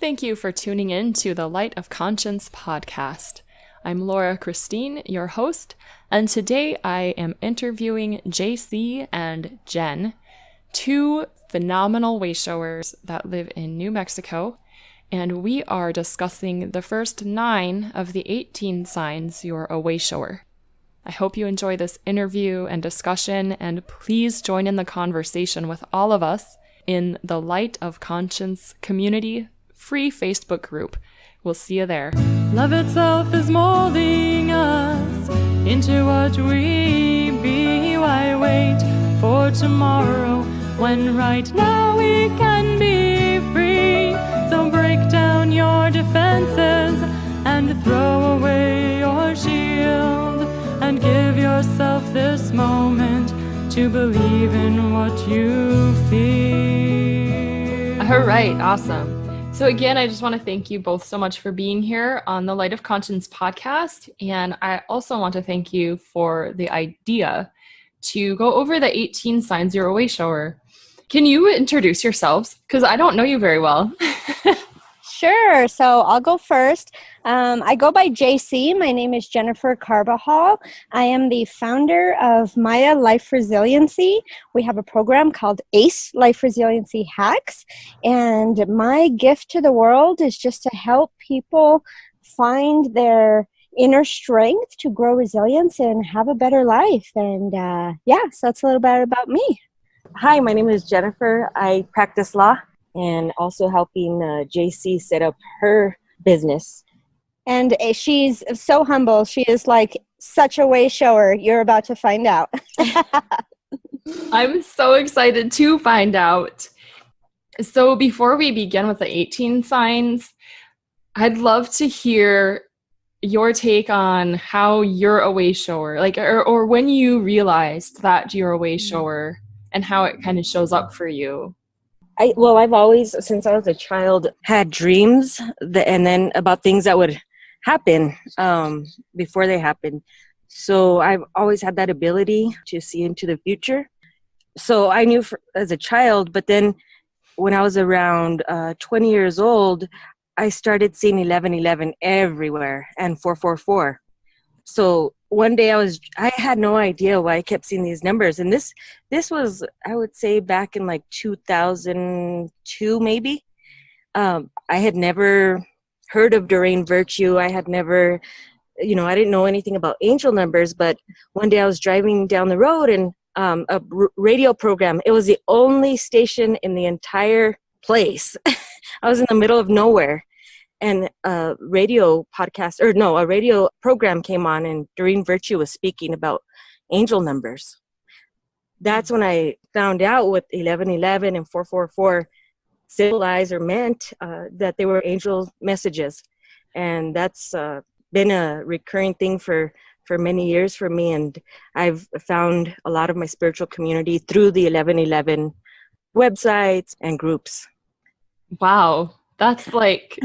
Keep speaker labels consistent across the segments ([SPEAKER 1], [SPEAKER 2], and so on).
[SPEAKER 1] Thank you for tuning in to the Light of Conscience podcast. I'm Laura Christine, your host, and today I am interviewing JC and Jen, two phenomenal Wayshowers that live in New Mexico, and we are discussing the first 9 of the 18 signs you're a Wayshower. I hope you enjoy this interview and discussion, and please join in the conversation with all of us in the Light of Conscience community free Facebook group. We'll see you there. Love itself is molding us into what we be. Why wait for tomorrow when right now we can be free? So break down your defenses and throw away your shield and give yourself this moment to believe in what you feel. All right, awesome. So again, I just want to thank you both so much for being here on the Light of Conscience podcast. And I also want to thank you for the idea to go over the 18 signs you're a Wayshower. Can you introduce yourselves? Because I don't know you very well.
[SPEAKER 2] Sure. So I'll go first. I go by JC. My name is Jennifer Carbajal. I am the founder of Maya Life Resiliency. We have a program called ACE, Life Resiliency Hacks. And my gift to the world is just to help people find their inner strength to grow resilience and have a better life. And so that's a little bit about me.
[SPEAKER 3] Hi, my name is Jennifer. I practice law and also helping JC set up her business.
[SPEAKER 2] And she's so humble. She is like such a Wayshower. You're about to find out.
[SPEAKER 1] I'm so excited to find out. So before we begin with the 18 signs, I'd love to hear your take on how you're a Wayshower, like, or when you realized that you're a Wayshower and how it kind of shows up for you.
[SPEAKER 3] I've always, since I was a child, had dreams and then about things that would happen before they happened. So I've always had that ability to see into the future. So I knew as a child, but then when I was around 20 years old, I started seeing 1111 everywhere and 444. So one day I had no idea why I kept seeing these numbers. And this was, I would say, back in like 2002, maybe. I had never heard of Doreen Virtue. I had never, I didn't know anything about angel numbers. But one day I was driving down the road and a radio program. It was the only station in the entire place. I was in the middle of nowhere. And a radio program came on, and Doreen Virtue was speaking about angel numbers. That's when I found out what 1111 and 444 symbolized or meant, that they were angel messages. And that's been a recurring thing for many years for me. And I've found a lot of my spiritual community through the 1111 websites and groups.
[SPEAKER 1] Wow. That's like,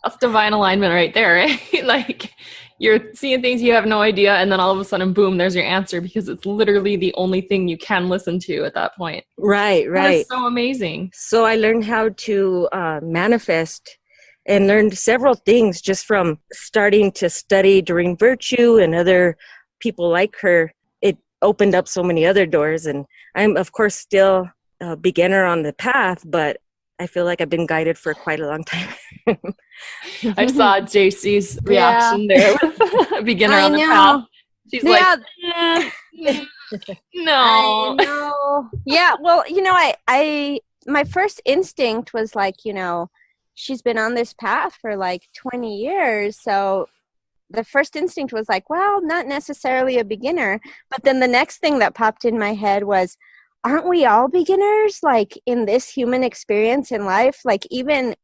[SPEAKER 1] that's divine alignment right there, right? Like you're seeing things you have no idea, and then all of a sudden, boom, there's your answer, because it's literally the only thing you can listen to at that point.
[SPEAKER 3] Right.
[SPEAKER 1] That is so amazing.
[SPEAKER 3] So I learned how to manifest and learned several things just from starting to study Doreen Virtue and other people like her. It opened up so many other doors, and I'm, of course, still a beginner on the path, but I feel like I've been guided for quite a long time.
[SPEAKER 1] I saw JC's reaction there with beginner on the path. She's like, no.
[SPEAKER 2] I know. Yeah, well, I my first instinct was like, she's been on this path for like 20 years. So the first instinct was like, well, not necessarily a beginner. But then the next thing that popped in my head was, aren't we all beginners, like in this human experience in life? Like even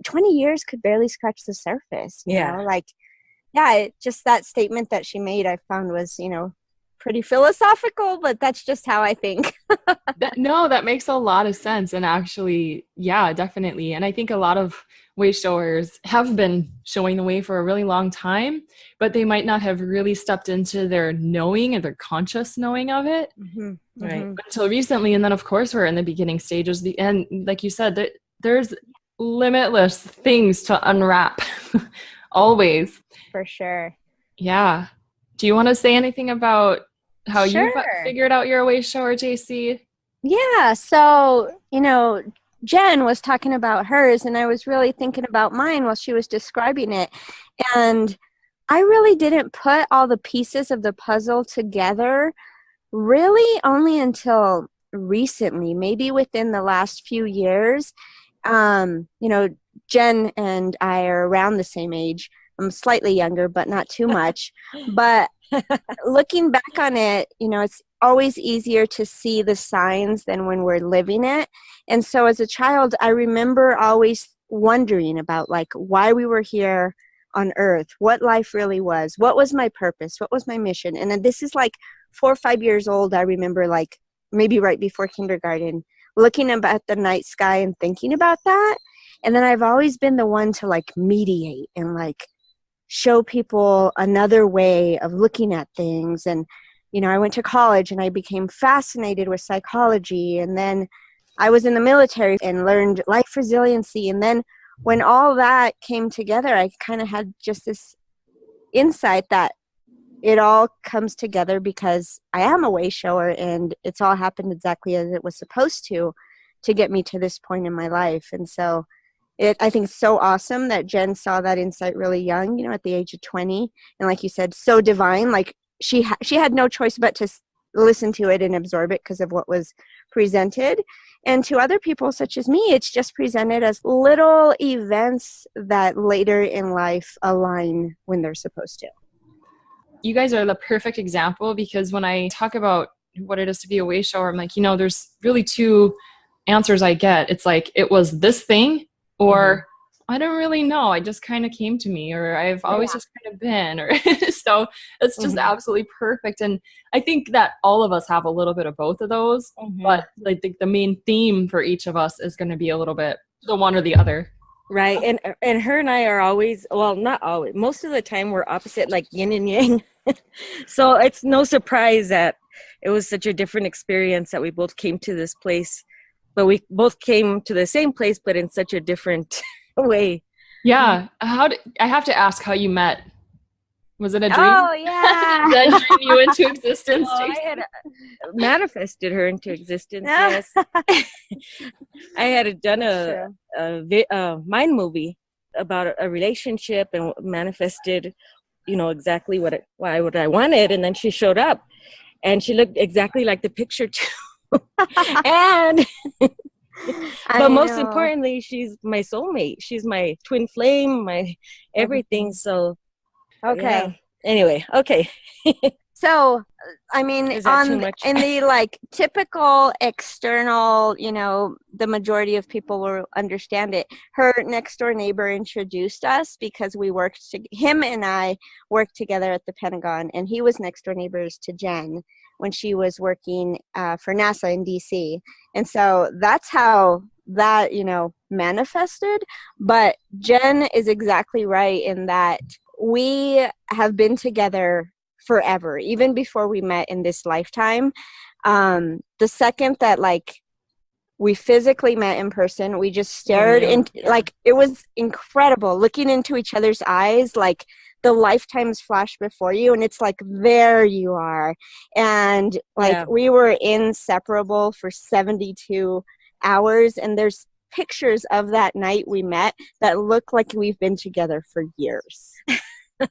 [SPEAKER 2] 20 years could barely scratch the surface. You know? Just that statement that she made, I found was, pretty philosophical, but that's just how I think.
[SPEAKER 1] That makes a lot of sense. And actually, yeah, definitely. And I think a lot of Wayshowers have been showing the way for a really long time, but they might not have really stepped into their knowing or their conscious knowing of it right until recently. And then, of course, we're in the beginning stages. And like you said, there's limitless things to unwrap. Always.
[SPEAKER 2] For sure.
[SPEAKER 1] Yeah. Do you want to say anything about how you've
[SPEAKER 2] Sure.
[SPEAKER 1] figured out your Wayshower, JC?
[SPEAKER 2] Yeah. So, Jen was talking about hers, and I was really thinking about mine while she was describing it. And I really didn't put all the pieces of the puzzle together really only until recently, maybe within the last few years. Jen and I are around the same age. I'm slightly younger, but not too much. But looking back on it, it's always easier to see the signs than when we're living it. And so as a child, I remember always wondering about like why we were here on earth, what life really was, what was my purpose, what was my mission. And then this is like 4 or 5 years old. I remember like maybe right before kindergarten, looking up at the night sky and thinking about that. And then I've always been the one to like mediate and like show people another way of looking at things. And I went to college and I became fascinated with psychology, and then I was in the military and learned life resiliency. And then when all that came together, I kind of had just this insight that it all comes together because I am a wayshower, and it's all happened exactly as it was supposed to get me to this point in my life. And so I think it's so awesome that Jen saw that insight really young, at the age of 20. And like you said, so divine. Like she had no choice but to listen to it and absorb it because of what was presented. And to other people such as me, it's just presented as little events that later in life align when they're supposed to.
[SPEAKER 1] You guys are the perfect example, because when I talk about what it is to be a wayshower, I'm like, there's really two answers I get. It's like, it was this thing, or I don't really know. I just kind of came to me, or I've always just kind of been, or so it's just absolutely perfect. And I think that all of us have a little bit of both of those, but I think the main theme for each of us is going to be a little bit the one or the other.
[SPEAKER 3] Right. And her and I are always, well, not always, most of the time we're opposite, like yin and yang. So it's no surprise that it was such a different experience that we both came to this place, but we both came to the same place, but in such a different way.
[SPEAKER 1] Yeah. I have to ask how you met. Was it a dream?
[SPEAKER 2] Oh, yeah.
[SPEAKER 1] Did that dream you into existence?
[SPEAKER 3] Well, I had manifested her into existence. Yes. I had done a mind movie about a relationship and manifested, exactly what I wanted. And then she showed up, and she looked exactly like the picture too. And but most importantly, she's my soulmate. She's my twin flame, my everything. So
[SPEAKER 2] okay.
[SPEAKER 3] Yeah. Anyway, okay.
[SPEAKER 2] So, I mean, in the like typical external, the majority of people will understand it. Her next door neighbor introduced us because him and I worked together at the Pentagon, and he was next door neighbors to Jen when she was working for NASA in DC. And so that's how that, manifested. But Jen is exactly right in that we have been together forever, even before we met in this lifetime. The second that like we physically met in person, we just stared like it was incredible looking into each other's eyes, like the lifetimes flash before you, and it's like there you are. And like we were inseparable for 72 hours, and there's pictures of that night we met that look like we've been together for years.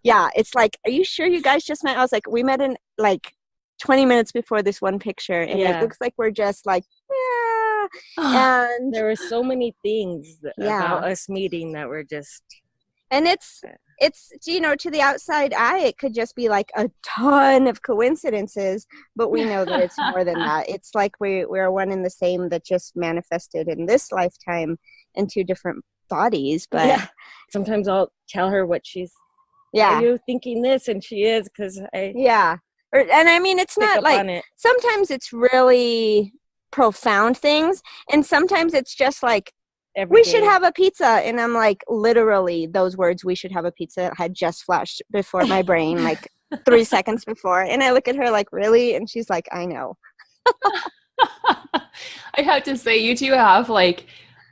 [SPEAKER 2] Yeah, it's like, are you sure you guys just met? I was like, we met in like 20 minutes before this one picture, and it looks like we're just like, yeah. And
[SPEAKER 3] there were so many things about us meeting that were just,
[SPEAKER 2] and it's to the outside eye, it could just be like a ton of coincidences, but we know that it's more than that. It's like we're one and the same that just manifested in this lifetime in two different bodies. But
[SPEAKER 3] sometimes I'll tell her what she's, are you thinking this? And she is, because and I mean, it's not like, sometimes it's really profound things, and sometimes it's just like, we should have a pizza, and I'm like, literally those words, we should have a pizza, had just flashed before my brain like 3 seconds before, and I look at her like, really? And she's like, I know.
[SPEAKER 1] I have to say, you two have like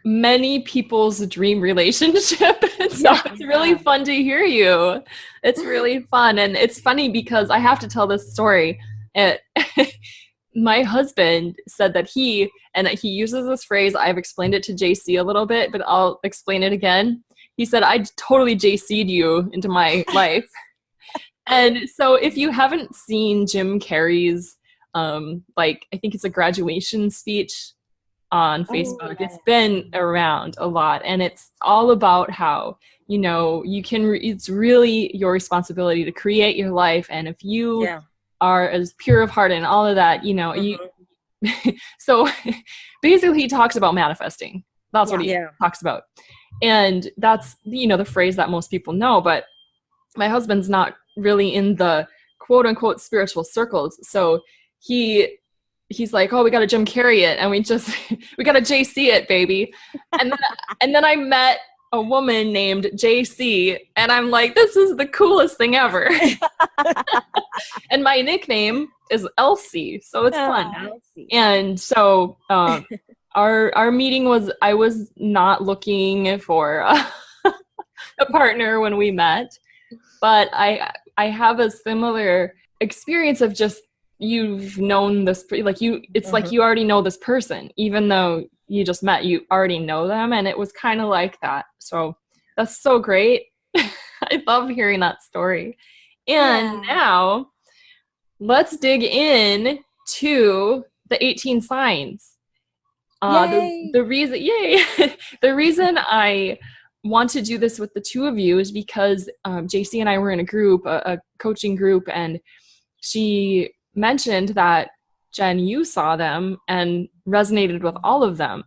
[SPEAKER 1] many people's dream relationship. So it's really fun to hear you. It's really fun. And it's funny because I have to tell this story. My husband said that he uses this phrase. I've explained it to JC a little bit, but I'll explain it again. He said, I totally JC'd you into my life. And so if you haven't seen Jim Carrey's, I think it's a graduation speech on Facebook. It's been around a lot, and it's all about how, it's really your responsibility to create your life. And if you are as pure of heart and all of that, so basically he talks about manifesting. That's what he talks about. And that's, the phrase that most people know, but my husband's not really in the quote unquote spiritual circles. So he's like, oh, we got to Jim Carrey it. And we got to JC it, baby. And then I met a woman named JC, and I'm like, this is the coolest thing ever. And my nickname is Elsie. So it's fun. Elsie. And so, our meeting was, I was not looking for a partner when we met, but I have a similar experience of just, you've known this, like you already know this person, even though you just met, you already know them. And it was kind of like that. So that's so great. I love hearing that story. And now let's dig in to the 18 signs. The reason I want to do this with the two of you is because JC and I were in a group, a coaching group, and she mentioned that, Jen, you saw them and resonated with all of them.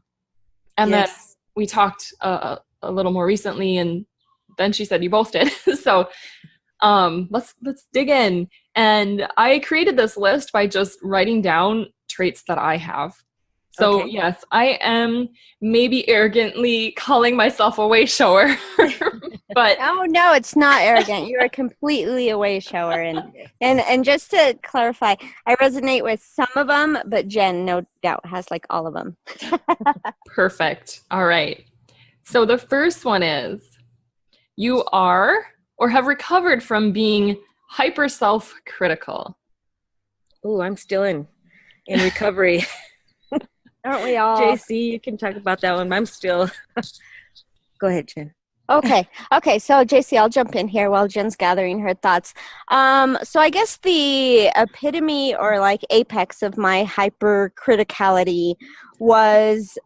[SPEAKER 1] And then we talked a little more recently, and then she said you both did. So let's dig in. And I created this list by just writing down traits that I have. So yes, I am maybe arrogantly calling myself a wayshower, but
[SPEAKER 2] oh no, it's not arrogant. You are completely a wayshower, and just to clarify, I resonate with some of them, but Jen, no doubt, has like all of them.
[SPEAKER 1] Perfect. All right. So the first one is, you are or have recovered from being hyper self-critical.
[SPEAKER 3] Oh, I'm still in recovery.
[SPEAKER 2] Aren't we all?
[SPEAKER 3] JC, you can talk about that one. I'm still. Go ahead, Jen.
[SPEAKER 2] Okay. So JC, I'll jump in here while Jen's gathering her thoughts. So I guess the epitome or like apex of my hypercriticality was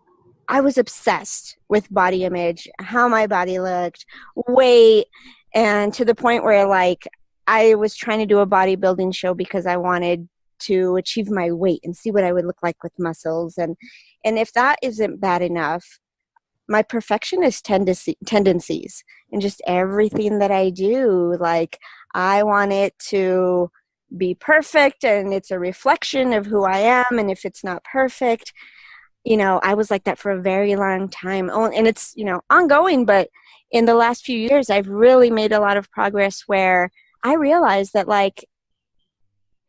[SPEAKER 2] I was obsessed with body image, how my body looked, weight, and to the point where like I was trying to do a bodybuilding show because I wanted to achieve my weight and see what I would look like with muscles. And if that isn't bad enough, my perfectionist tendencies and just everything that I do, like I want it to be perfect and it's a reflection of who I am. And if it's not perfect, I was like that for a very long time. And it's, ongoing, but in the last few years, I've really made a lot of progress where I realized that like,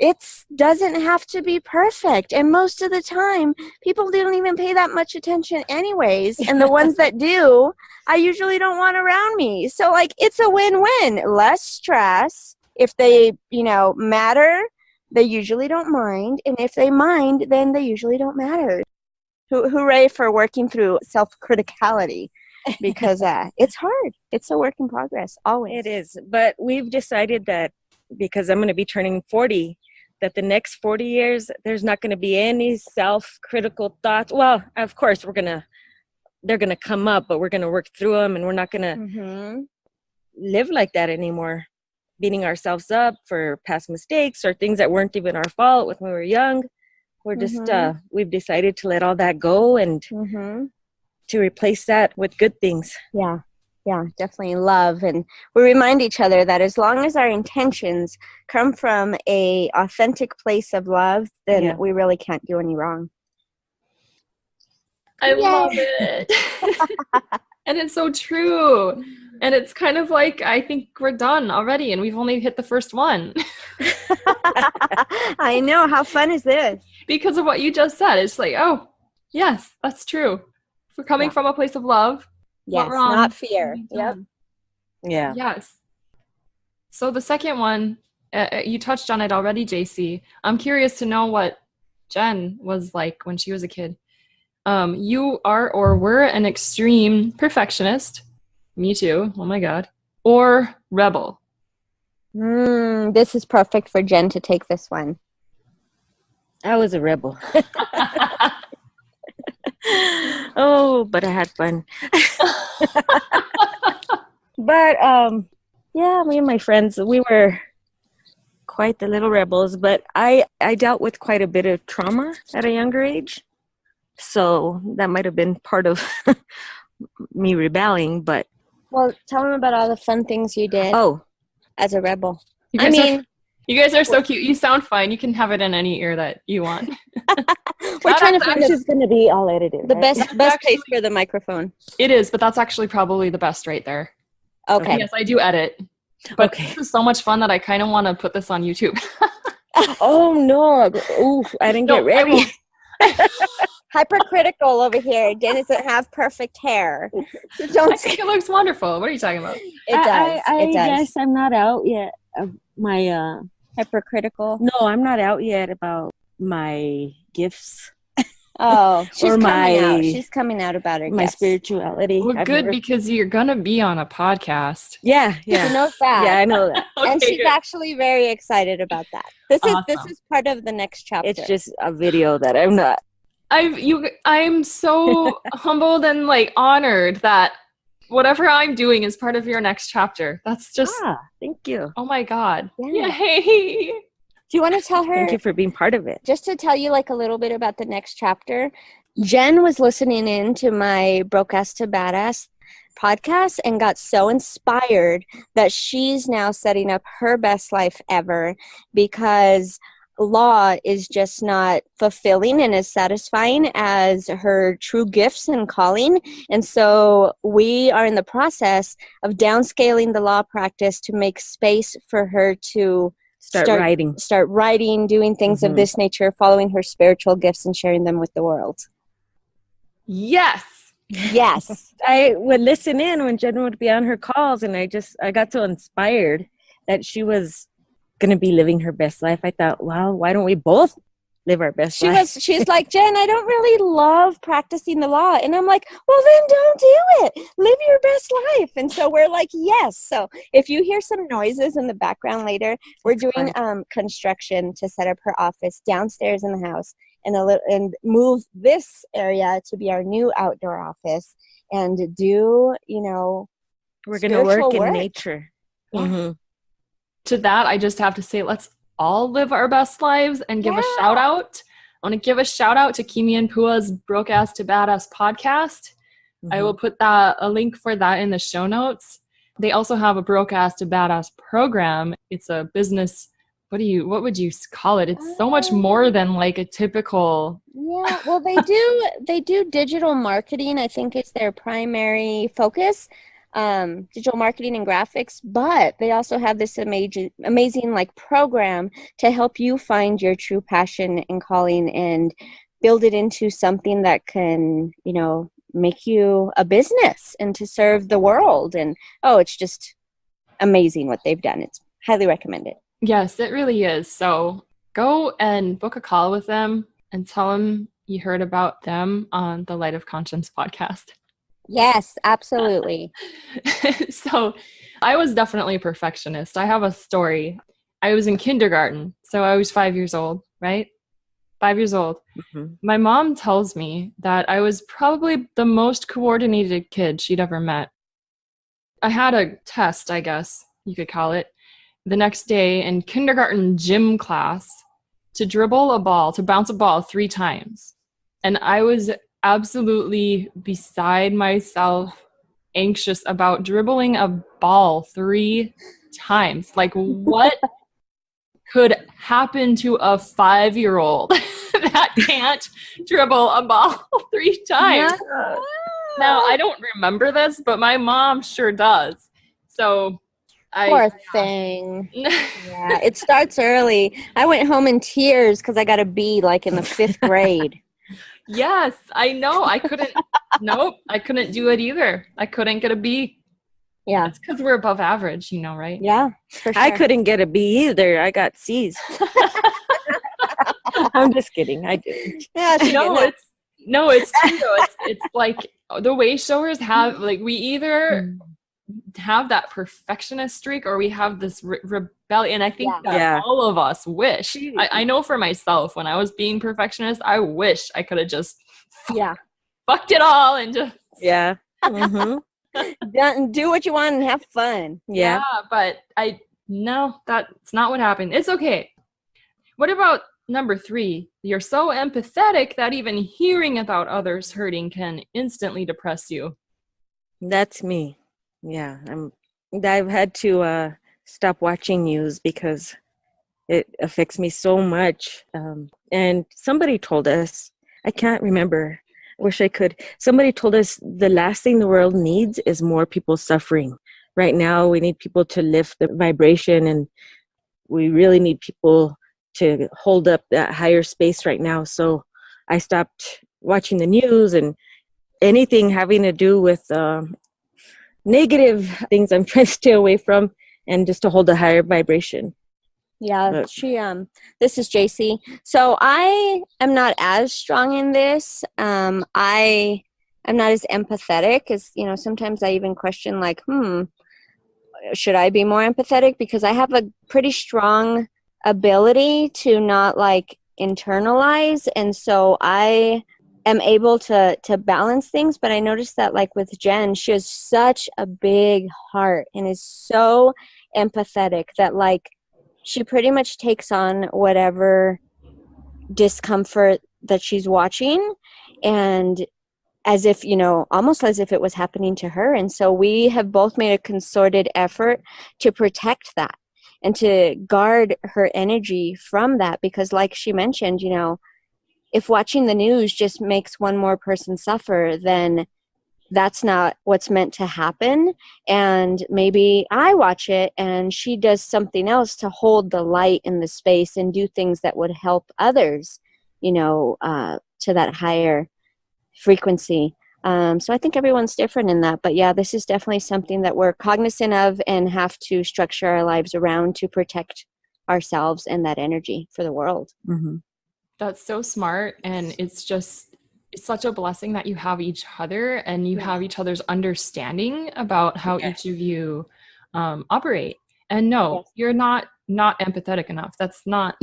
[SPEAKER 2] it doesn't have to be perfect. And most of the time, people don't even pay that much attention anyways. And the ones that do, I usually don't want around me. So like, it's a win-win. Less stress. If they, matter, they usually don't mind. And if they mind, then they usually don't matter. Hooray for working through self-criticality. Because it's hard. It's a work in progress, always.
[SPEAKER 3] It is. But we've decided that because I'm going to be turning 40, that the next 40 years, there's not going to be any self-critical thoughts. Well, of course, they're going to come up, but we're going to work through them, and we're not going to live like that anymore, beating ourselves up for past mistakes or things that weren't even our fault when we were young. We're just, we've decided to let all that go and to replace that with good things.
[SPEAKER 2] Yeah, definitely love. And we remind each other that as long as our intentions come from a authentic place of love, then we really can't do any wrong.
[SPEAKER 1] I love it. And it's so true. And it's kind of like, I think we're done already and we've only hit the first one.
[SPEAKER 2] I know. How fun is this?
[SPEAKER 1] Because of what you just said. It's like, oh, yes, that's true. For coming
[SPEAKER 2] Yeah.
[SPEAKER 1] from a place of love.
[SPEAKER 2] Yes,
[SPEAKER 1] What wrong
[SPEAKER 2] not fear.
[SPEAKER 1] can be
[SPEAKER 2] Yep.
[SPEAKER 1] done?
[SPEAKER 3] Yeah.
[SPEAKER 1] Yes. So the second one, you touched on it already, JC. I'm curious to know what Jen was like when she was a kid. You are or were an extreme perfectionist. Me too. Oh my God. Or rebel.
[SPEAKER 2] This is perfect for Jen to take this one.
[SPEAKER 3] I was a rebel. Oh, but I had fun. But yeah, me and my friends, we were quite the little rebels, but I dealt with quite a bit of trauma at a younger age. So that might have been part of me rebelling, but
[SPEAKER 2] Well, tell them about all the fun things you did as a rebel.
[SPEAKER 1] You
[SPEAKER 2] I
[SPEAKER 1] guys
[SPEAKER 2] mean,
[SPEAKER 1] you guys are so cute. You sound fine. You can have it in any ear that you want.
[SPEAKER 2] we're trying to find
[SPEAKER 3] this is going to be all edited.
[SPEAKER 2] the
[SPEAKER 3] right?
[SPEAKER 2] best
[SPEAKER 1] actually-
[SPEAKER 2] place for the microphone.
[SPEAKER 1] It is, but that's actually probably the best right there.
[SPEAKER 2] Okay.
[SPEAKER 1] Yes, I do edit. But
[SPEAKER 3] Okay.
[SPEAKER 1] this is so much fun that I kind of want to put this on YouTube.
[SPEAKER 3] Oh no! Ooh, I didn't get
[SPEAKER 1] No, I
[SPEAKER 3] ready.
[SPEAKER 1] won't.
[SPEAKER 2] Hypercritical over here. Jen doesn't have perfect hair. So
[SPEAKER 1] I
[SPEAKER 2] don't
[SPEAKER 1] think it looks wonderful. What are you talking about?
[SPEAKER 2] It does.
[SPEAKER 3] I
[SPEAKER 2] it does.
[SPEAKER 3] guess I'm not out yet. My
[SPEAKER 2] Hypercritical.
[SPEAKER 3] no, I'm not out yet about my gifts,
[SPEAKER 2] Oh, she's
[SPEAKER 3] Or
[SPEAKER 2] coming out.
[SPEAKER 3] my-
[SPEAKER 2] She's coming out about her
[SPEAKER 3] my
[SPEAKER 2] gifts.
[SPEAKER 3] spirituality.
[SPEAKER 1] Well,
[SPEAKER 3] I've
[SPEAKER 1] good,
[SPEAKER 3] never-
[SPEAKER 1] because you're going to be on a podcast.
[SPEAKER 3] Yeah,
[SPEAKER 2] She
[SPEAKER 3] yeah,
[SPEAKER 2] knows that.
[SPEAKER 3] yeah. I know that.
[SPEAKER 2] And
[SPEAKER 1] Okay,
[SPEAKER 2] she's
[SPEAKER 1] good.
[SPEAKER 2] actually very excited about that. This
[SPEAKER 1] Awesome.
[SPEAKER 2] is part of the next chapter.
[SPEAKER 3] It's just a video that I'm not.
[SPEAKER 1] I'm so humbled and like honored that whatever I'm doing is part of your next chapter. That's just,
[SPEAKER 3] Thank you.
[SPEAKER 1] oh my God.
[SPEAKER 2] Yeah.
[SPEAKER 1] Yay.
[SPEAKER 2] Do you want to tell her?
[SPEAKER 3] Thank you for being part of it.
[SPEAKER 2] Just to tell you like a little bit about the next chapter, Jen was listening in to my Broadcast to Badass podcast and got so inspired that she's now setting up her best life ever, because law is just not fulfilling and as satisfying as her true gifts and calling. And so we are in the process of downscaling the law practice to make space for her to
[SPEAKER 3] Start writing.
[SPEAKER 2] doing things of
[SPEAKER 3] Mhm.
[SPEAKER 2] this nature, following her spiritual gifts and sharing them with the world.
[SPEAKER 1] Yes.
[SPEAKER 2] Yes.
[SPEAKER 3] I would listen in when Jen would be on her calls, and I got so inspired that she was gonna be living her best life. I thought, wow, why don't we both live our best life?
[SPEAKER 2] She's like, Jen, I don't really love practicing the law. And I'm like, well, then don't do it. Live your best life. And so we're like, yes. So if you hear some noises in the background later, we're doing construction to set up her office downstairs in the house, and move this area to be our new outdoor office, and do,
[SPEAKER 3] We're gonna work
[SPEAKER 2] spiritual
[SPEAKER 3] in
[SPEAKER 2] work.
[SPEAKER 3] nature.
[SPEAKER 2] Yeah.
[SPEAKER 3] Mhm.
[SPEAKER 1] To that, I just have to say, let's all live our best lives and give a shout out. I want to give a shout out to Kimi and Pua's Broadcast to Badass podcast. I will put a link for that in the show notes. They also have a Broadcast to Badass program. It's a business. What would you call it? It's so much more than like a typical.
[SPEAKER 2] Yeah, well, they do digital marketing, I think is their primary focus, digital marketing and graphics, but they also have this amazing like program to help you find your true passion and calling and build it into something that can, make you a business and to serve the world. And it's just amazing what they've done. It's highly recommended.
[SPEAKER 1] Yes, it really is. So go and book a call with them and tell them you heard about them on the Light of Conscience podcast.
[SPEAKER 2] Yes, absolutely.
[SPEAKER 1] So I was definitely a perfectionist. I have a story. I was in kindergarten, so I was 5 years old, right? 5 years old.
[SPEAKER 3] Mhm.
[SPEAKER 1] My mom tells me that I was probably the most coordinated kid she'd ever met. I had a test, I guess you could call it, the next day in kindergarten gym class to bounce a ball 3 times. And I was absolutely beside myself, anxious about dribbling a ball 3 times. Like, what could happen to a 5-year-old that can't dribble a ball 3 times? Now, I don't remember this, but my mom sure does. So
[SPEAKER 2] Poor thing. Yeah, it starts early. I went home in tears because I got a B like in the 5th grade.
[SPEAKER 1] Yes, I know. I couldn't. Nope, I couldn't do it either. I couldn't get a B.
[SPEAKER 2] Yeah.
[SPEAKER 1] That's because we're above average, right?
[SPEAKER 2] Yeah, for sure.
[SPEAKER 3] I couldn't get a B either. I got C's. I'm just kidding. I didn't.
[SPEAKER 2] Yeah,
[SPEAKER 1] It's true though. It's like the Wayshowers have we either have that perfectionist streak or we have this rebellion. I think that all of us wish. I know for myself, when I was being perfectionist, I wish I could have just fucked it all and just
[SPEAKER 2] do what you want and have fun.
[SPEAKER 1] Yeah, but no, that's not what happened. It's okay. What about number 3? You're so empathetic that even hearing about others hurting can instantly depress you.
[SPEAKER 3] That's me. Yeah, I've had to stop watching news because it affects me so much. And somebody told us, I can't remember, I wish I could. Somebody told us the last thing the world needs is more people suffering. Right now, we need people to lift the vibration, and we really need people to hold up that higher space right now. So I stopped watching the news and anything having to do with negative things I'm trying to stay away from, and just to hold a higher vibration.
[SPEAKER 2] Yeah, this is JC. So I am not as strong in this. I am not as empathetic as, sometimes I even question should I be more empathetic? Because I have a pretty strong ability to not internalize. And so I am able to balance things. But I noticed that with Jen, she has such a big heart and is so empathetic that she pretty much takes on whatever discomfort that she's watching, and as if, almost as if it was happening to her. And so we have both made a concerted effort to protect that and to guard her energy from that. Because like she mentioned, if watching the news just makes one more person suffer, then that's not what's meant to happen. And maybe I watch it and she does something else to hold the light in the space and do things that would help others, to that higher frequency. So I think everyone's different in that. But yeah, this is definitely something that we're cognizant of and have to structure our lives around to protect ourselves and that energy for the world.
[SPEAKER 3] Mm-hmm.
[SPEAKER 1] That's so smart. And it's such a blessing that you have each other and you have each other's understanding about how each of you operate. And no, you're not empathetic enough. That's not,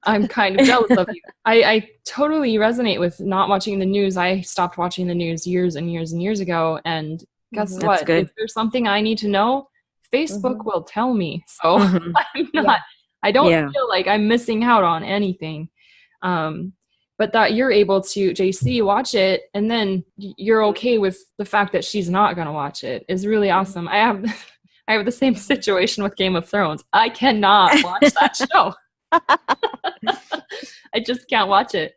[SPEAKER 1] I'm kind of jealous of you. I totally resonate with not watching the news. I stopped watching the news years and years and years ago. And guess what? If there's something I need to know, Facebook will tell me. So I don't feel like I'm missing out on anything. But that you're able to, JC, watch it, and then you're okay with the fact that she's not going to watch it is really awesome. I have the same situation with Game of Thrones. I cannot watch that show. I just can't watch it.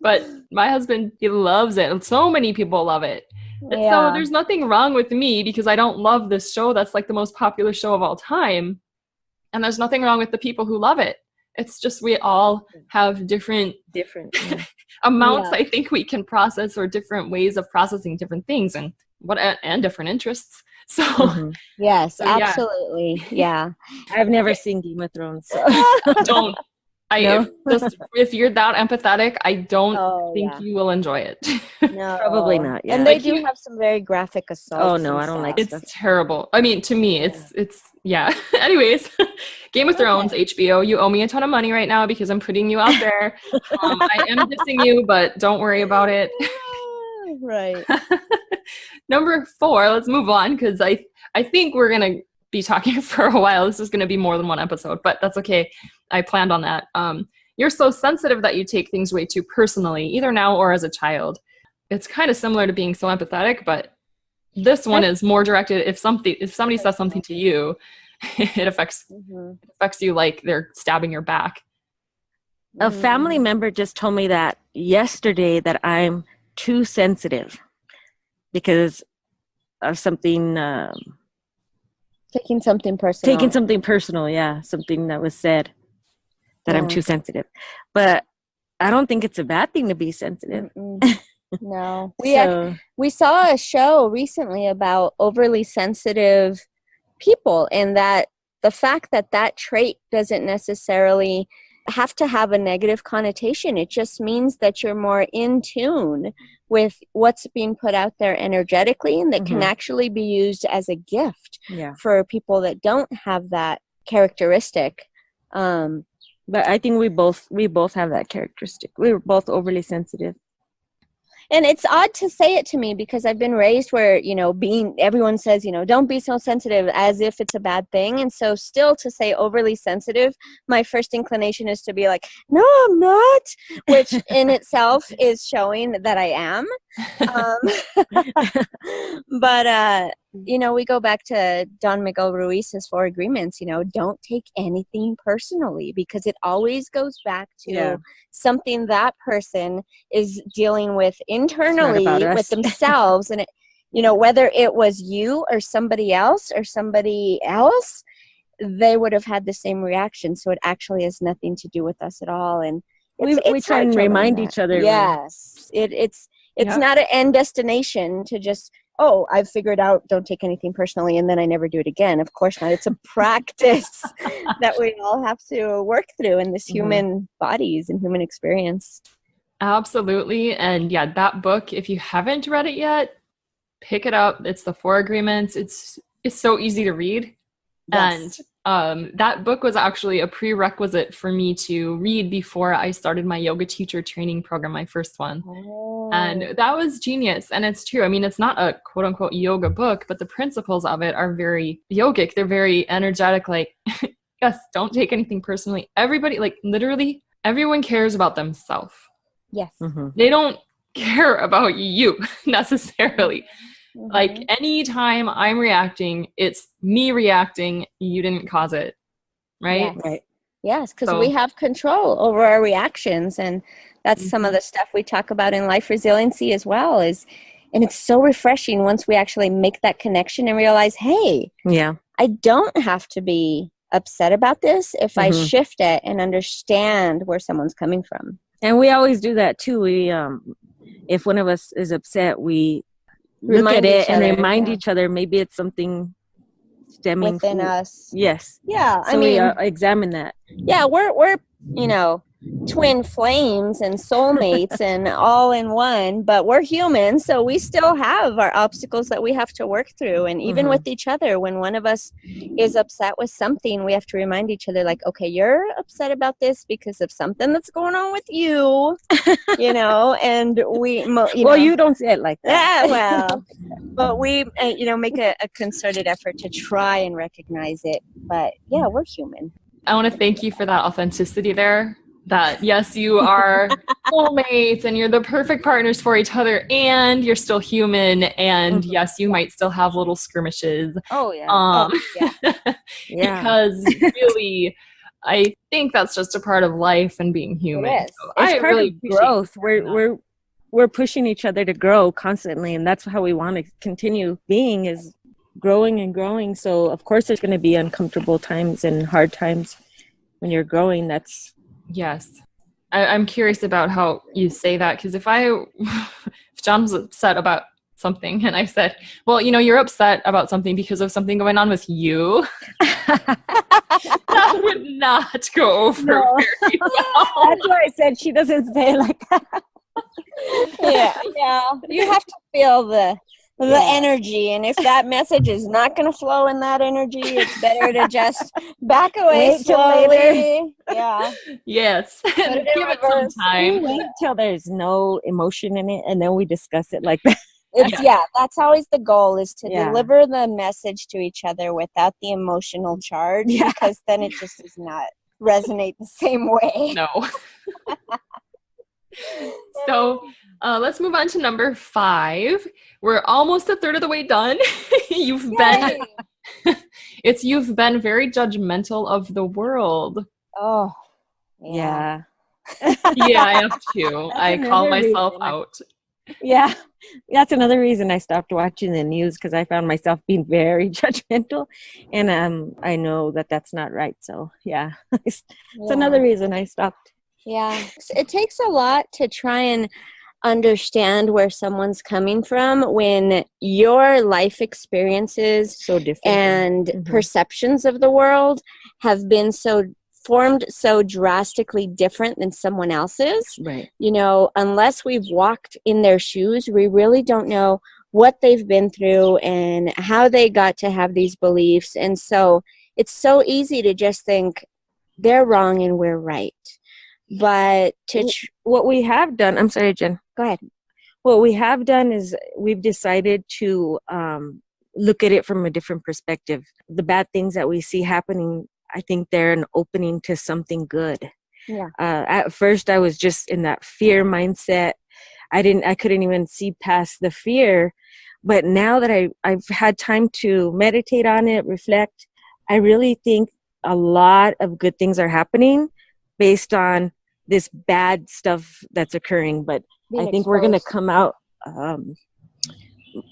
[SPEAKER 1] But my husband, he loves it. So many people love it. And so there's nothing wrong with me because I don't love this show that's the most popular show of all time. And there's nothing wrong with the people who love it. It's just we all have different amounts I think we can process, or different ways of processing different things and different interests. So
[SPEAKER 2] yes, absolutely. Yeah.
[SPEAKER 3] I've never seen Game of Thrones. So.
[SPEAKER 1] Don't. If you're that empathetic, I don't think you will enjoy it.
[SPEAKER 2] No,
[SPEAKER 3] probably not. Yeah.
[SPEAKER 2] And they do have some very graphic assaults.
[SPEAKER 3] Oh no, I don't like
[SPEAKER 1] it. It's terrible. I mean, to me, it's Anyways, Game of Thrones, HBO. You owe me a ton of money right now because I'm putting you out there. I am dissing you, but don't worry about it.
[SPEAKER 2] Right.
[SPEAKER 1] Number 4. Let's move on because I think we're gonna be talking for a while. This is gonna be more than one episode, but that's okay. I planned on that. You're so sensitive that you take things way too personally, either now or as a child. It's kind of similar to being so empathetic, but this one is more directed. If somebody says something to you, it affects you like they're stabbing your back.
[SPEAKER 3] A family member just told me that yesterday that I'm too sensitive because of something.
[SPEAKER 2] Taking something personal.
[SPEAKER 3] Yeah. Something that was said that I'm too sensitive. But I don't think it's a bad thing to be sensitive.
[SPEAKER 2] No.
[SPEAKER 3] So,
[SPEAKER 2] We saw a show recently about overly sensitive people, and that the fact that that trait doesn't necessarily have to have a negative connotation. It just means that you're more in tune with what's being put out there energetically, and that can actually be used as a gift for people that don't have that characteristic.
[SPEAKER 3] But I think we both have that characteristic. We were both overly sensitive.
[SPEAKER 2] And it's odd to say it to me because I've been raised where, everyone says, don't be so sensitive, as if it's a bad thing. And so still to say overly sensitive, my first inclination is to be like, no, I'm not, which in itself is showing that I am. But we go back to Don Miguel Ruiz's 4 agreements, don't take anything personally, because it always goes back to something that person is dealing with internally with themselves. And, whether it was you or somebody else, they would have had the same reaction. So it actually has nothing to do with us at all. And
[SPEAKER 3] we try and remind each other.
[SPEAKER 2] Yes. It's not an end destination to just, I've figured out, don't take anything personally, and then I never do it again. Of course not. It's a practice that we all have to work through in this human bodies and human experience.
[SPEAKER 1] Absolutely. And yeah, that book, if you haven't read it yet, pick it up. It's the 4 Agreements. It's so easy to read. Yes. And that book was actually a prerequisite for me to read before I started my yoga teacher training program, my first one. And that was genius. And it's true. I mean, it's not a quote unquote yoga book, but the principles of it are very yogic. They're very energetic. Like, yes, don't take anything personally. Everybody, like literally everyone cares about themselves.
[SPEAKER 2] Yes.
[SPEAKER 1] They don't care about you necessarily. Like anytime I'm reacting, it's me reacting. You didn't cause it. Right?
[SPEAKER 2] Yes. Right. Yes, because we have control over our reactions. And that's some of the stuff we talk about in life resiliency as well. And it's so refreshing once we actually make that connection and realize, hey, I don't have to be upset about this if I shift it and understand where someone's coming from.
[SPEAKER 3] And we always do that too. We, if one of us is upset, we look at it and remind each other. Maybe it's something stemming
[SPEAKER 2] within us.
[SPEAKER 3] Yes.
[SPEAKER 2] Yeah.
[SPEAKER 3] So we examine that.
[SPEAKER 2] Yeah, we're twin flames and soulmates and all in one, but we're human, so we still have our obstacles that we have to work through. And even with each other, when one of us is upset with something, we have to remind each other, like, okay, you're upset about this because of something that's going on with you, and we
[SPEAKER 3] you don't say it like that.
[SPEAKER 2] Yeah, well, but we make a concerted effort to try and recognize it. But yeah, we're human.
[SPEAKER 1] I want to thank you for that authenticity there. That yes, you are soulmates and you're the perfect partners for each other, and you're still human, and yes, you might still have little skirmishes.
[SPEAKER 2] Oh yeah.
[SPEAKER 1] Because really, I think that's just a part of life and being human.
[SPEAKER 2] It is.
[SPEAKER 1] So
[SPEAKER 3] it's part of growth. We're pushing each other to grow constantly, and that's how we want to continue being, is growing and growing. So of course there's going to be uncomfortable times and hard times when you're growing. That's
[SPEAKER 1] yes. I'm curious about how you say that, because if John was upset about something and I said, well, you're upset about something because of something going on with you, that would not go over very well.
[SPEAKER 3] That's why I said she doesn't say it like that.
[SPEAKER 2] Yeah. You have to feel the energy, and if that message is not going to flow in that energy, it's better to just back away slowly. Yeah.
[SPEAKER 1] Yes. Give it some time.
[SPEAKER 3] Wait till there's no emotion in it, and then we discuss it like that.
[SPEAKER 2] That's always the goal, is to deliver the message to each other without the emotional charge, because then it just does not resonate the same way.
[SPEAKER 1] No. So let's move on to number 5. We're almost a third of the way done. You've been very judgmental of the world.
[SPEAKER 2] Oh,
[SPEAKER 3] yeah.
[SPEAKER 1] Yeah, I have to. I call myself out.
[SPEAKER 3] Yeah, that's another reason I stopped watching the news, because I found myself being very judgmental, and I know that that's not right. So yeah, it's another reason I stopped.
[SPEAKER 2] Yeah. It takes a lot to try and understand where someone's coming from when your life experiences
[SPEAKER 3] So different.
[SPEAKER 2] and
[SPEAKER 3] Mhm.
[SPEAKER 2] perceptions of the world have been formed so drastically different than someone else's.
[SPEAKER 3] Right.
[SPEAKER 2] You know, unless we've walked in their shoes, we really don't know what they've been through and how they got to have these beliefs. And so it's so easy to just think they're wrong and we're right. But
[SPEAKER 3] What we have done, I'm sorry, Jen.
[SPEAKER 2] go ahead.
[SPEAKER 3] What we have done is we've decided to look at it from a different perspective. The bad things that we see happening, I think they're an opening to something good.
[SPEAKER 2] Yeah.
[SPEAKER 3] At first, I was just in that fear mindset. I couldn't even see past the fear. But now that I've had time to meditate on it, reflect, I really think a lot of good things are happening based on this bad stuff that's occurring. But I think we're going to come out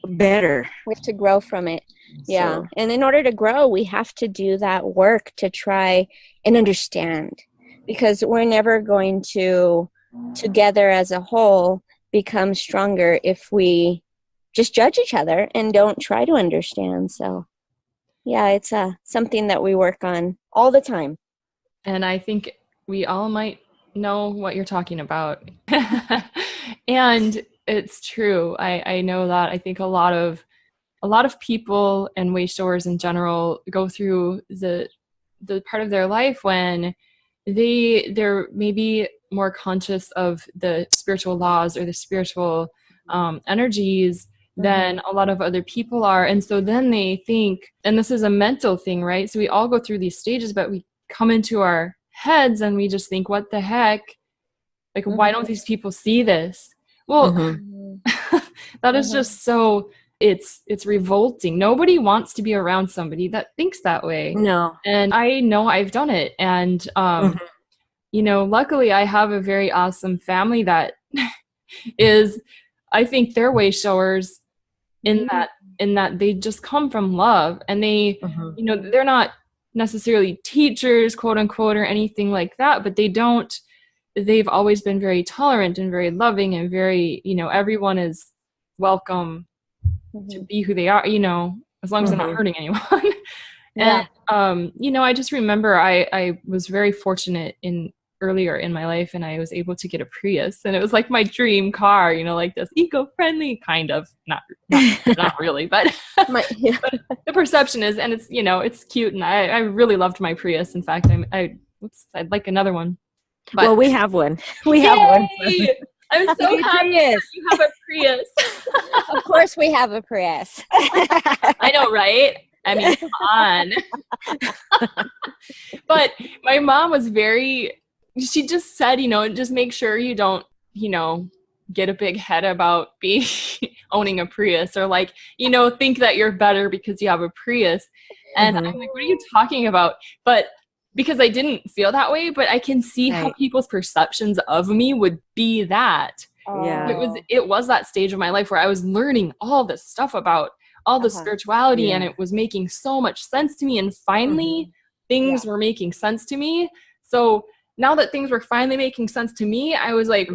[SPEAKER 3] better.
[SPEAKER 2] We have to grow from it. Yeah.
[SPEAKER 3] So,
[SPEAKER 2] And in order to grow, we have to do that work to try and understand, because we're never going to, together as a whole, become stronger if we just judge each other and don't try to understand. So, yeah, it's something that we work on all the time.
[SPEAKER 1] And I think we all might know what you're talking about. And it's true. I know that. I think a lot of people and wayshowers in general go through the part of their life when they're maybe more conscious of the spiritual laws or the spiritual energies than a lot of other people are. And so then they think, and this is a mental thing, right? So we all go through these stages, but we come into our heads and we just think, what the heck? Like, why don't these people see this? Well, that is just so, it's revolting. Nobody wants to be around somebody that thinks that way.
[SPEAKER 3] no.
[SPEAKER 1] And I know I've done it. And, you know, luckily I have a very awesome family that is, I think they're wayshowers in that they just come from love, and they, you know, they're not necessarily teachers, quote unquote, or anything like that, but they've always been very tolerant and very loving and very, you know, everyone is welcome to be who they are, you know, as long as they're not hurting anyone.
[SPEAKER 2] Yeah.
[SPEAKER 1] And, you know, I just remember I was very fortunate earlier in my life, and I was able to get a Prius, and it was like my dream car, you know, like this eco-friendly kind of, not really, but, but the perception is, and it's, you know, it's cute, and I really loved my Prius. In fact, I'd like another one. But,
[SPEAKER 3] well, we have one. We have one.
[SPEAKER 1] I'm so happy that you have a Prius.
[SPEAKER 2] Of course we have a Prius.
[SPEAKER 1] I know, right? I mean, come on. But my mom was she just said, you know, just make sure you don't, you know, get a big head about owning a Prius, or like, you know, think that you're better because you have a Prius. And I'm like, what are you talking about? But because I didn't feel that way, but I can see how people's perceptions of me would be that.
[SPEAKER 3] Yeah.
[SPEAKER 1] It was that stage of my life where I was learning all this stuff about all the spirituality, and it was making so much sense to me. And finally, things were making sense to me. So now that things were finally making sense to me, I was like,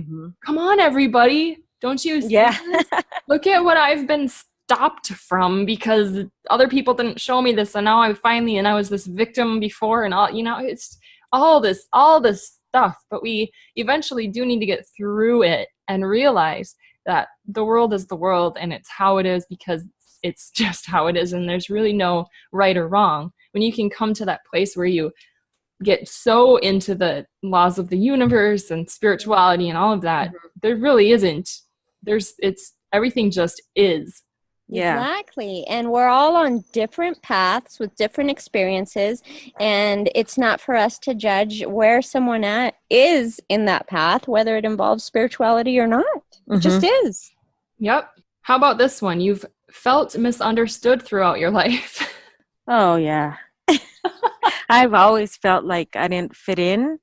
[SPEAKER 1] come on, everybody. Don't you see this? Look at what I've been stopped from because other people didn't show me this. And now and I was this victim before, and all, you know, it's all this stuff. But we eventually do need to get through it and realize that the world is the world, and it's how it is because it's just how it is. And there's really no right or wrong. When you can come to that place where you get so into the laws of the universe and spirituality and all of that, there really isn't. Everything just is.
[SPEAKER 3] Yeah.
[SPEAKER 2] Exactly. And we're all on different paths with different experiences. And it's not for us to judge where someone is in that path, whether it involves spirituality or not. It just is.
[SPEAKER 1] Yep. How about this one? You've felt misunderstood throughout your life.
[SPEAKER 3] Oh, yeah. I've always felt like I didn't fit in.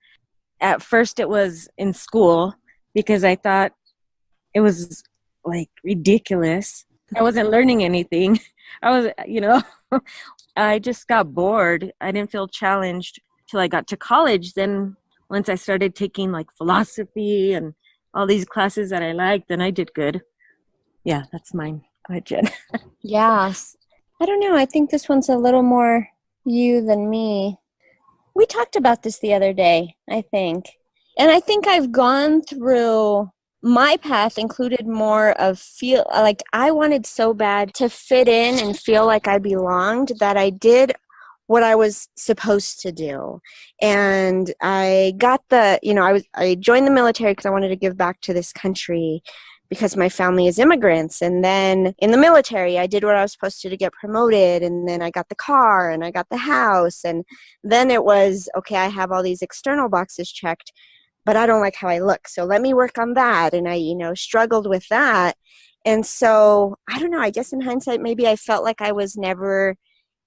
[SPEAKER 3] At first it was in school because I thought it was like ridiculous. I wasn't learning anything. I was, you know, I just got bored. I didn't feel challenged till I got to college. Then once I started taking like philosophy and all these classes that I liked, then I did good. Yeah, that's mine. Go ahead, Jen.
[SPEAKER 2] Yes. I don't know. I think this one's a little more you than me. We talked about this the other day, I think. And I think I've gone through, my path included more of feel like I wanted so bad to fit in and feel like I belonged that I did what I was supposed to do. And I got I joined the military because I wanted to give back to this country because my family is immigrants. And then in the military, I did what I was supposed to get promoted. And then I got the car and I got the house. And then it was, okay, I have all these external boxes checked, but I don't like how I look. So let me work on that. And I, struggled with that. And so, I don't know, I guess in hindsight, maybe I felt like I was never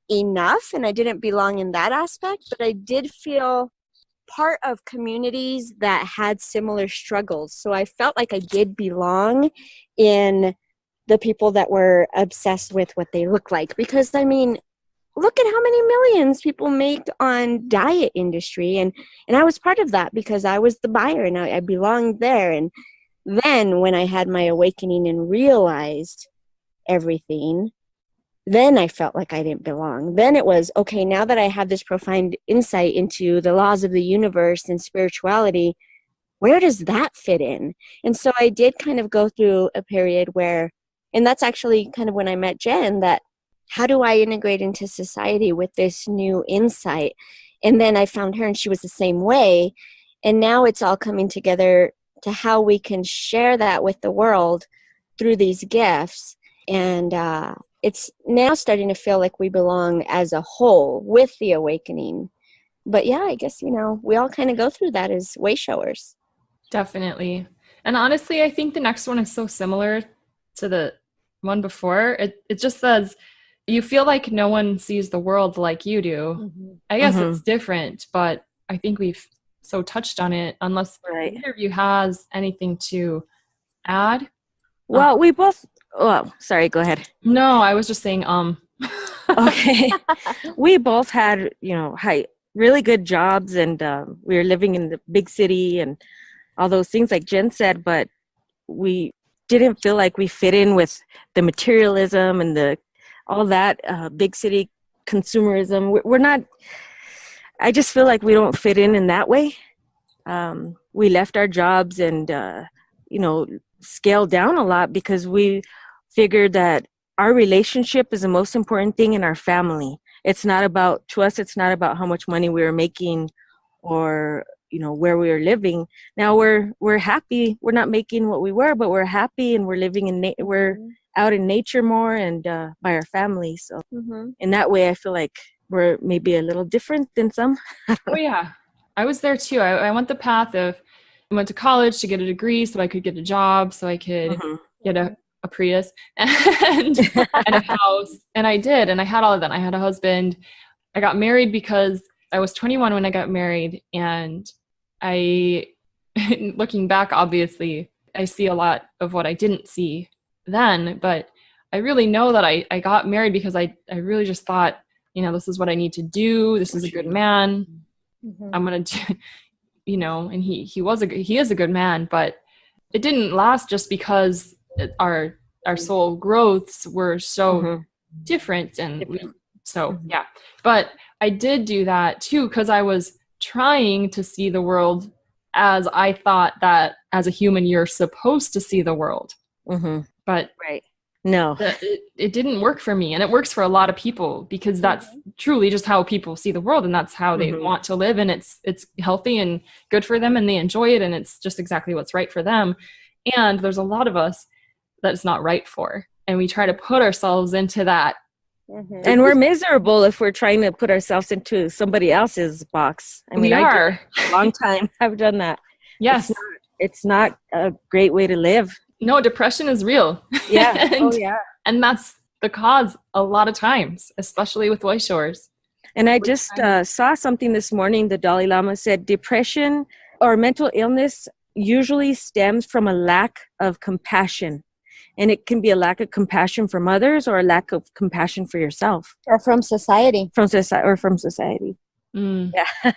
[SPEAKER 2] enough and I didn't belong in that aspect, but I did feel part of communities that had similar struggles. So I felt like I did belong in the people that were obsessed with what they look like. Because, I mean, look at how many millions people make on diet industry. And I was part of that because I was the buyer and I belonged there. And then when I had my awakening and realized everything, then I felt like I didn't belong. Then it was, okay, now that I have this profound insight into the laws of the universe and spirituality, where does that fit in? And so I did kind of go through a period where, and that's actually kind of when I met Jen, that how do I integrate into society with this new insight? And then I found her and she was the same way. And now it's all coming together to how we can share that with the world through these gifts. And it's now starting to feel like we belong as a whole with the awakening. But yeah, I guess, we all kind of go through that as Wayshowers.
[SPEAKER 1] Definitely. And honestly, I think the next one is so similar to the one before. It just says, you feel like no one sees the world like you do.
[SPEAKER 3] Mm-hmm.
[SPEAKER 1] I guess it's different, but I think we've so touched on it, unless either of you has anything to add.
[SPEAKER 3] Well, we both, sorry, go ahead.
[SPEAKER 1] No, I was just saying,
[SPEAKER 3] Okay. We both had, really good jobs and we were living in the big city and all those things like Jen said, but we didn't feel like we fit in with the materialism and all that big city consumerism. We're not, I just feel like we don't fit in that way. We left our jobs and, scaled down a lot because we figured that our relationship is the most important thing in our family. It's not about, to us, it's not about how much money we were making or, where we were living. Now we're happy. We're not making what we were, but we're happy and we're living we're out in nature more and by our family. So in that way, I feel like we're maybe a little different than some.
[SPEAKER 1] Oh yeah, I was there too. I went the path of, I went to college to get a degree so I could get a job, so I could get a Prius and a house. And I did. And I had all of that. I had a husband. I got married because I was 21 when I got married. And looking back, obviously, I see a lot of what I didn't see then. But I really know that I got married because I really just thought, this is what I need to do. This is a good man. I'm going to do, and he is a good man, but it didn't last just because our soul growths were so different. And yeah, but I did do that too, because I was trying to see the world as I thought that as a human, you're supposed to see the world. But
[SPEAKER 3] no,
[SPEAKER 1] it didn't work for me. And it works for a lot of people because that's truly just how people see the world. And that's how they want to live. And it's healthy and good for them and they enjoy it. And it's just exactly what's right for them. And there's a lot of us that it's not right for. And we try to put ourselves into that.
[SPEAKER 3] And we're miserable if we're trying to put ourselves into somebody else's box. I mean, I did a long time. I've done that.
[SPEAKER 1] Yes.
[SPEAKER 3] It's not a great way to live.
[SPEAKER 1] No, depression is real.
[SPEAKER 3] Yeah.
[SPEAKER 1] And that's the cause a lot of times, especially with Wayshowers.
[SPEAKER 3] And I just saw something this morning. The Dalai Lama said depression or mental illness usually stems from a lack of compassion. And it can be a lack of compassion from others or a lack of compassion for yourself.
[SPEAKER 2] Or from society.
[SPEAKER 3] From society. Yeah.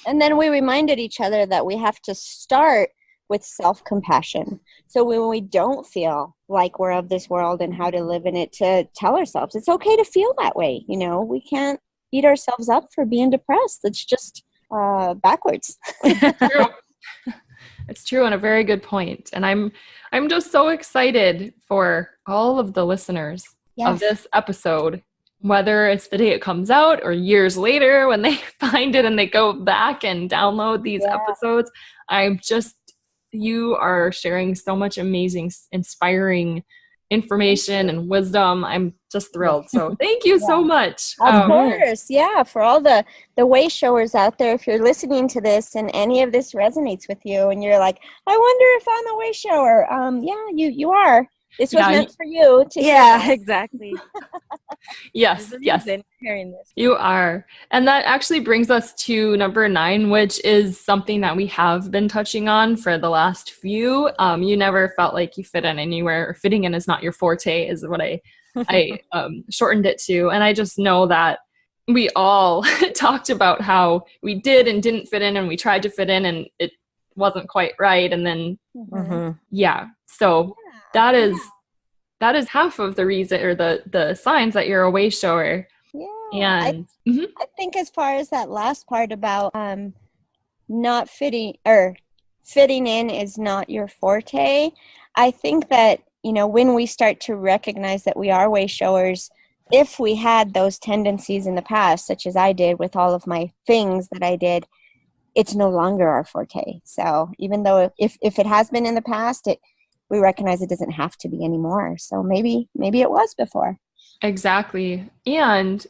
[SPEAKER 2] And then we reminded each other that we have to start with self-compassion. So when we don't feel like we're of this world and how to live in it, to tell ourselves it's okay to feel that way. We can't beat ourselves up for being depressed. It's just backwards.
[SPEAKER 1] True. It's true, and a very good point. And I'm just so excited for all of the listeners of this episode, whether it's the day it comes out or years later when they find it and they go back and download these episodes. You are sharing so much amazing, inspiring information and wisdom. I'm just thrilled. So thank you so much.
[SPEAKER 2] Of course. Yeah. For all the Wayshowers out there, if you're listening to this and any of this resonates with you and you're like, I wonder if I'm a Wayshower. You are. This was meant for you to hear.
[SPEAKER 3] Exactly.
[SPEAKER 1] Yes.
[SPEAKER 2] Hearing this.
[SPEAKER 1] You are. And that actually brings us to number 9, which is something that we have been touching on for the last few. You never felt like you fit in anywhere, or fitting in is not your forte is what I shortened it to. And I just know that we all talked about how we did and didn't fit in, and we tried to fit in and it wasn't quite right. And then, that is half of the reason, or the signs that you're a Wayshower.
[SPEAKER 2] Yeah.
[SPEAKER 1] And
[SPEAKER 2] I think as far as that last part about not fitting, or fitting in is not your forte, I think that, when we start to recognize that we are Wayshowers, if we had those tendencies in the past, such as I did with all of my things that I did, it's no longer our forte. So even though if it has been in the past, we recognize it doesn't have to be anymore. So maybe it was before.
[SPEAKER 1] Exactly. And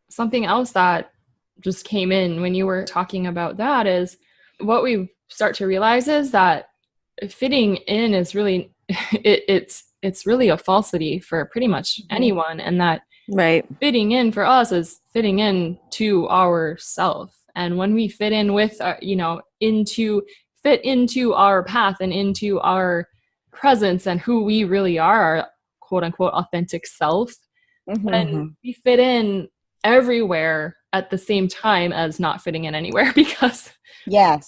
[SPEAKER 1] something else that just came in when you were talking about that is what we start to realize is that fitting in is really, it's really a falsity for pretty much anyone. And that fitting in for us is fitting in to ourself. And when we fit in with, fit into our path and into our presence and who we really are, our quote unquote authentic self, and we fit in everywhere at the same time as not fitting in anywhere, because
[SPEAKER 2] yeah.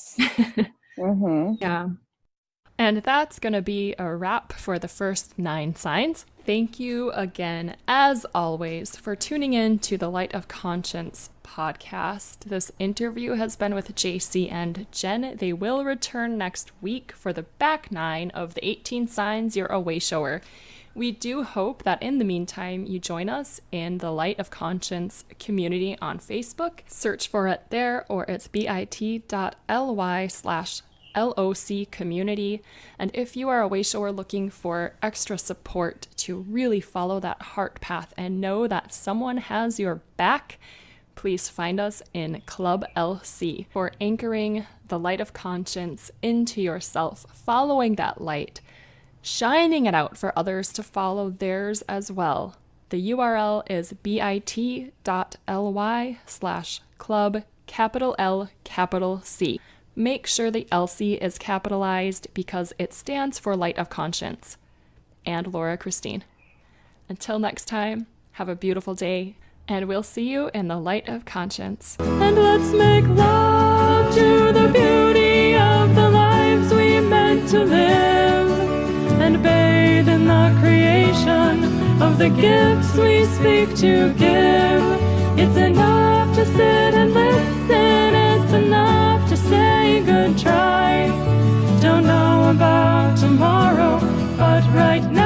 [SPEAKER 1] And that's going to be a wrap for the first 9 signs. Thank you again, as always, for tuning in to the Light of Conscience podcast. This interview has been with JC and Jen. They will return next week for the back 9 of the 18 signs you're a Wayshower. We do hope that in the meantime, you join us in the Light of Conscience community on Facebook. Search for it there, or it's bit.ly/LOC community. And if you are a Wayshower looking for extra support to really follow that heart path and know that someone has your back, please find us in Club LC for anchoring the light of conscience into yourself, following that light, shining it out for others to follow theirs as well. The URL is bit.ly/club LC. Make sure the LC is capitalized because it stands for Light of Conscience. And Laura Christine. Until next time, have a beautiful day, and we'll see you in the Light of Conscience. And let's make love to the beauty of the lives we meant to live, and bathe in the creation of the gifts we seek to give. It's enough to sit and listen, it's enough to say good try. Don't know about tomorrow, but right now